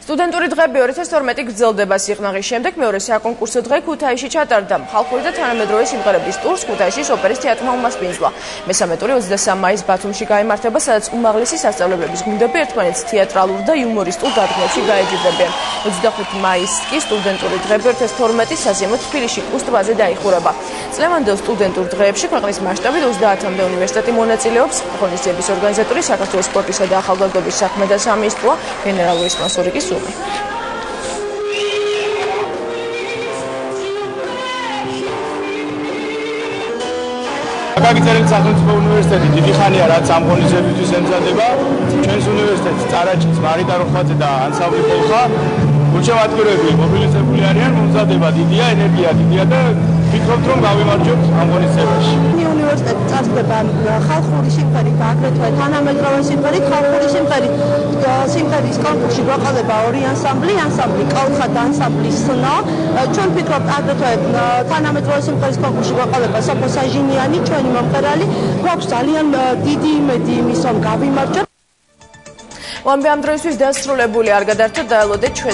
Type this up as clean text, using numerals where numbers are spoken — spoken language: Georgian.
სტუდენტური დღეები 2012 გრძელდება სიღნაღის შემდეგ მეორე საკონკურსო დღე ქუთაისში ჩატარდა. ხალხური და თანამედროვე სიმღერების ტურს ქუთაისის ოპერის თეატრმა უმასპინძლა. მესამე ტური 23 მაისს ბათუმში გაიმართება, სადაც უმაღლესი სასწავლებლების გუნდები ერთმანეთს თეატრალურ და იუმორისტულ დადგმებში გაეჯიბრებიან. 25 მაისს კი სტუდენტური დღეები 2012 საზეიმო თბილისში კუს ტბაზე დაიხურება. წლევანდელ სტუდენტურ დღეებში ქვეყნის მასშტაბით 30-მდე უნივერსიტეტი მონაწილეობს. ღონისძიების ორგანიზატორი საქართველოს სპორტისა და ახალგაზრდობის საქმე და სამინისტროა, გენერალური სპონსორი კი სუმი. გაგიწერეთ სახელმწიფო უნივერსიტეტი დიდი ხანია რაც ამ ღონისძიებისთვის ემზადება. ჩვენს უნივერსიტეტს წარაჭის მარიტა როხვაძე და ანსამბლი პოლხა გულშემატკივრები მობილიზებული არიან, მომზადება დიდია, ენერგია დიდია და ვფიქრობთ რომ გავიმარჯვებთ ამ ღონისძიებაში. უნივერსიტეტი წარსდება ხალხური სიმღერით და აგრეთვე თანამედროვე სიმღერით. ხალხური სიმღერის კონკურსში გვაყოლება ორი ანსამბლი კოლხა და ანსამბლი სნო. ჩვენ ვფიქრობთ აგრეთვე თანამედროვე სიმღერის კონკურსში გვაყოლება სოფო საჟინიანი, ჩვენი მომღერალი. გვაქვს ძალიან დიდი იმედი იმის რომ გავიმარჯვებთ. ამ დროისთვის დასრულებული არ გადარჩა, დაელოდეთ ჩვენ